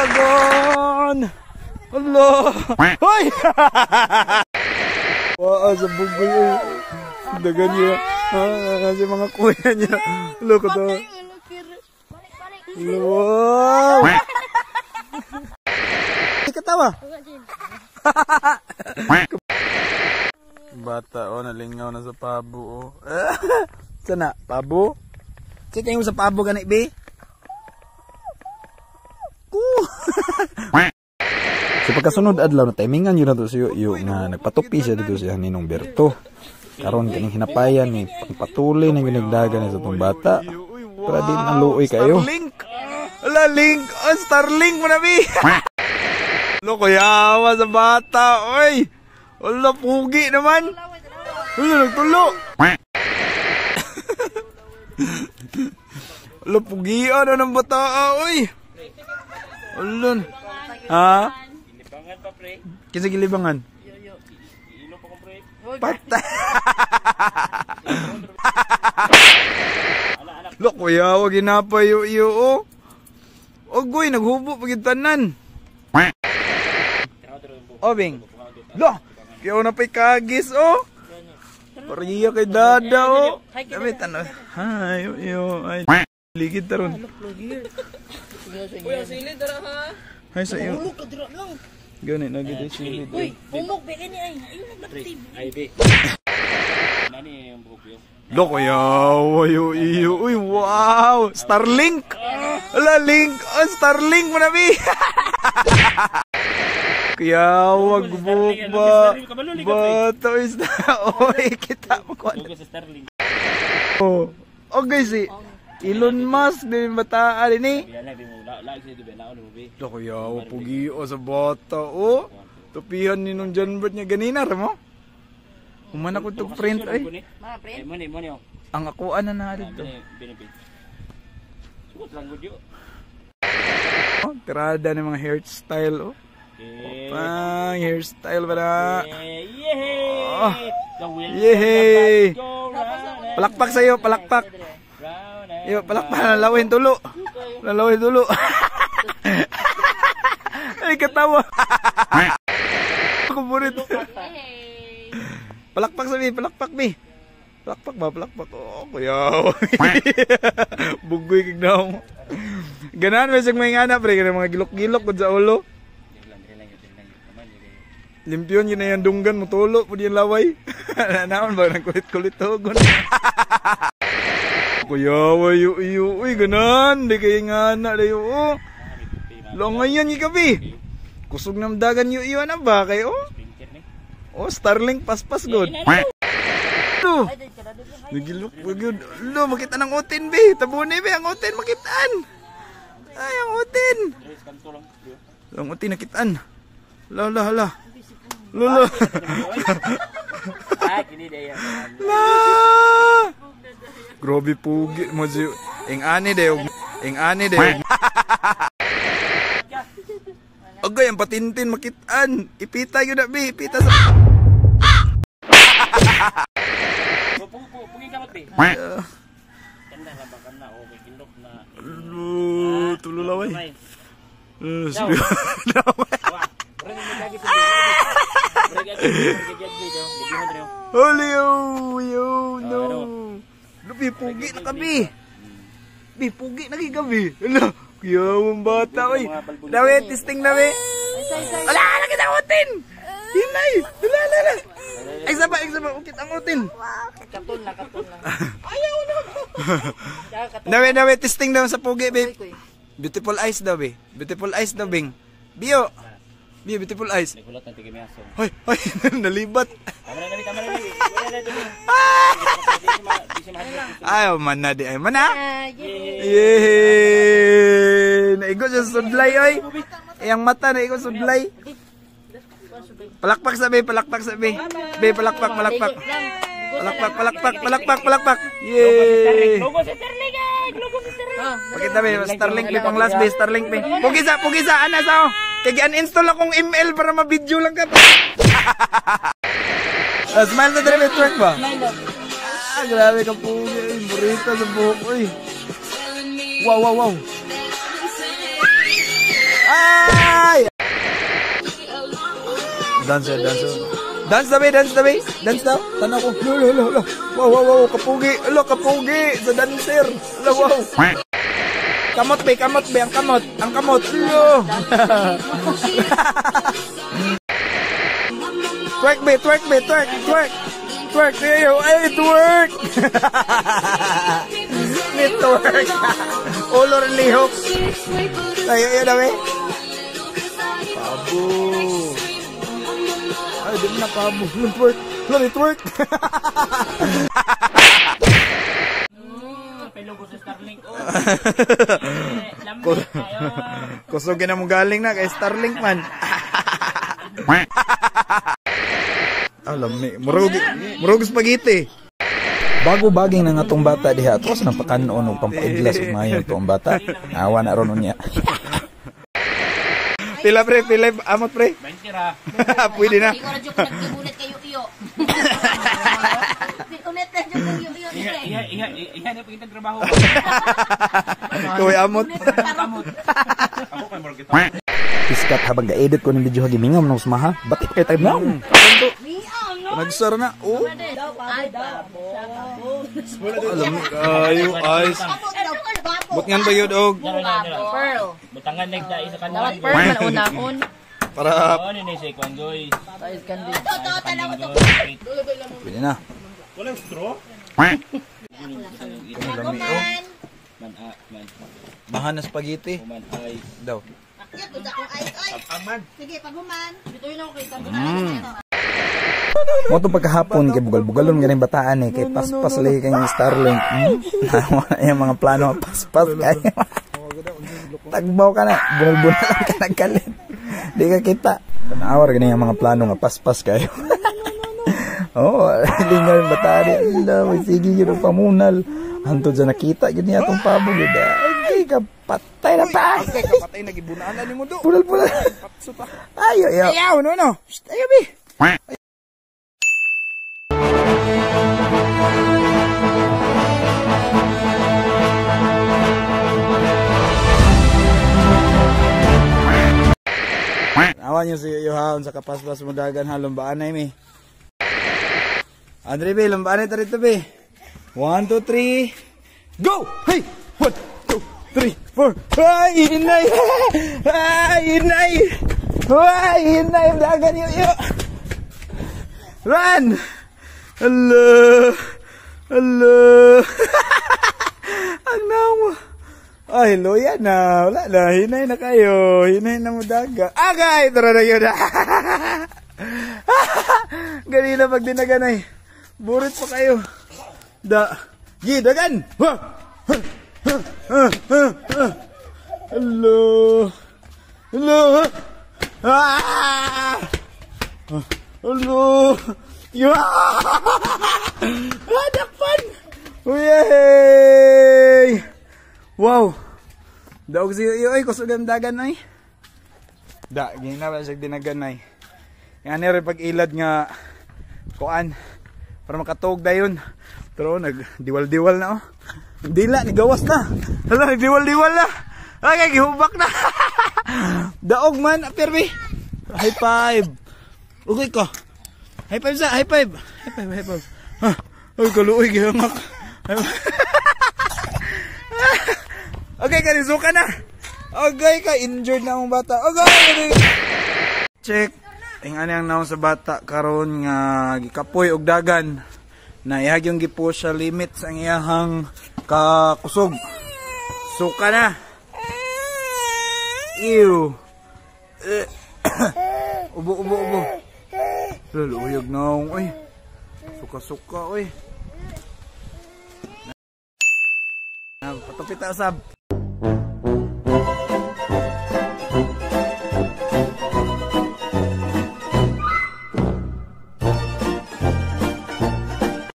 Dagan! Allah! Hoy! Wah, sa bugoy ay. Dagan niya. Kasi mga kuya niya. Look at that. Wow! Katawa. Bata nalingaw na sa pabo Sana, pabo? Sige mo sa pabo ganit be. Sa pagkasunod adlaw na timingan yun na to siyo nga nagpatupi siya dito siya Ninong Berto. Karon kaning hinapayan ni pagpatuloy ng ginagdagan sa tong bata. Para din naluoy kayo. Starlink! Ala, link! Oh, Starlink mo na bi! Loko yawa sa bata, oy! Ala, pugi naman! Uy, nagtulo! Ala, pugi ano ng bata, oy! Ala, ha? Kinsa gilibangan? Patay! Loko yawa, ginapay iyo, oh! Ogoy, naghubo pagitanan. Obing. Lo, kaya na pa'y kagis, oh. Pariya kay dada, oh. Sabi, tanong. Hi, yo, ay. Ligid taron. Uy, ang silid, dara, ha? Hi, sa iyo. Humog, kadra lang. Ganit, nagid ay silid. Uy, humog, beka ni, ay. Ayun, naglatib. Ay, be. Nani yung buhok yun? Loko yaw, iyo, uy, wow, Starlink! Ala, link, oh, Starlink mo na, bi! Kaya, wag buhok ba? Bato is na, oy, kita mo ko. Oh, okay, si Elon Musk, din bataan ini. Loko yaw, pugi, o sa bata, oh. Tupihan ni nung Janbert niya ganina, mo? Humana ko itong print ay. Ang akuan na natin ito. Oh, tirada ng mga hairstyle. Oh. Pang hairstyle ba na? Oh. Yehey! Palakpak sa'yo, palakpak. Yo, palakpak, lalawin tulo. Lalawin tulo. Ay, katawa. Ako burit. Palakpak sabi, palakpak mi. Palakpak ba, palakpak. Oh, kuya. Bugoy kagnaw mo. Ganahan ba siyang may ngana, pre, kaya mga gilok-gilok ko sa ulo. Limpiyon yun na yung dunggan mo, tulo po yung laway. Naman ba, nagkulit-kulit togon. Kuya, wayo, uy, ganan. Di kayo ngana, dayo, oh. Longayan yung gabi. Kusog ng dagan yung iwan na ba kayo, oh. Oh, Starlink paspas god. Lo. Nagilok good. Lo, makita nang utin be. Tabune be ang utin makitaan. Ay, ang utin. Ang utin nakitaan. Hala. Lolo. La. Grobe pugi mo si ing ani de. Agay ang patintin makitaan. Ipita yun na be. Ipita sa... Puging kamot be. Kanda na baka na. O may kindok na. Tululaway. Yo, no. Lupi, pugi na kami. Pugi na kagabi. Ano? Kiyawang bata, oy. Dawe, testing na, be. Wala, lagi na utin. Hinay. Dala. Eksaba. Ukit ang utin. Katon na. Ayaw na. Dawe, testing daw sa pugi, be. Beautiful eyes daw, be. Beautiful eyes daw, Bing. Bio, beautiful eyes. Nagulat na tigil may aso. Hoy, nalibat. Ayaw, mana di. Ay, mana? Yehey! Naigo siya sudlay, oy. Yang mata, naigo sudlay. Palakpak sabi. Be, palakpak. Palakpak. Yehey! Logo si Starlink, pakita be, Starlink be, pang last be, Starlink be. Pugisa, ana sao? Kaya uninstall akong email para ma-video lang ka. Smile na dali, twerk ba? Grabe ka po. Burrito sa buhok. Wow. Dance, dance. Dance tabi. Dance daw. Tanaw ko. Lo. Wow, kapugi. Alo, kapugi. Sa dancer. Alo, wow. Kamot be, ang kamot. Alo. Twerk be, twerk. Ay, twerk. Network. Olor lihok. Ayo na be. Pabo. Ay, di mo na pabo. Twerk. Pelugo sa Starlink. Kusogin na mong galing na kay Starlink man. Lami. Murug spaghetti. Bago-baging na nga tong bata diha. Atros na pakanoon o pampaiglas o mayon tong bata. Awa na ron niya. Pila pre, amot pre. 20 ra. Pwede na. Ikaw na dyan ko nagkibulit kayo iyo. Ulit na dyan kayo iyo. Iha na pagkita trabaho. Kuwi amot. Ako kay Morgito. Piskat habang ga-edit ko ng video hagimingam ng usmaha. Ba't kay tayo na? Nagsara na. Oh. Alam mo, ayos. Bot nga ba yun, og? Pearl. Butangan nagda isa ka Dapat pearl man unahon. Para, ano ni si Kwangoy. pwede na. Walang straw? Man. Man. Bahan na spaghetti. Man ay. Daw. Sige, paguman. Dito yun ako kita. Mo itong pagkahapon, kay bugal-bugalon nga rin bataan eh, kay paspas lagi kay Starlink. Yung mga plano, paspas kayo. Tagbaw ka na, bunal-bunal lang ka nagkalit. Di ka kita. Tanawar ganyan yung mga plano nga, paspas kayo. Oo, hindi nga yung bataan eh. Allah, may sige yun ang pamunal. Hantod sa nakita, ganyan itong pabo. Ay, kapatay na pa. Okay, kapatay, nagibunaan na ni mo do. Punal-punal. Ayaw, no. Ayaw, bi. Awan nyo si Yohaon sa kapaspas mo dagan ha, lumbaan na mi. Andre be, lumbaan na tarito be. 1, 2, 3, go! Hey! 1, 2, 3, 4. Ay, inay! Ay, inay! Ay, inay! Dagan yo! Run! Hello! Ang nawa! Ay, loya na. Wala na. Hinay na kayo. Hinay na mo daga. Agay! Tara na yun. Ganina pag dinaganay. Burit pa kayo. Dagan! Hello! Hello! Dakpan! Yay! Wow! Daog siyo ay kusugan dagan ay. Gina ba siya dinagan ay. Yan rin pag ilad nga kuan para makatog dayon. Pero nagdiwal-diwal na oh. Dila ni gawas na. Hala nagdiwal-diwal na. Ay gihubak na. Daog man perbi. High five. Okay ko. High five sa, high five. High five. Ay kaluoy gihamak. Okay, kanisuka na. Okay, ka injured na ang bata. Okay. Check. Tingnan ang naon sa bata karon nga gikapoy og dagan. Na ihagyong gipo siya limit sa iyahang kakusog. Suka na. Ew. Ubo. Luluyog na akong, oy. Suka-suka, oy. Patupit asab.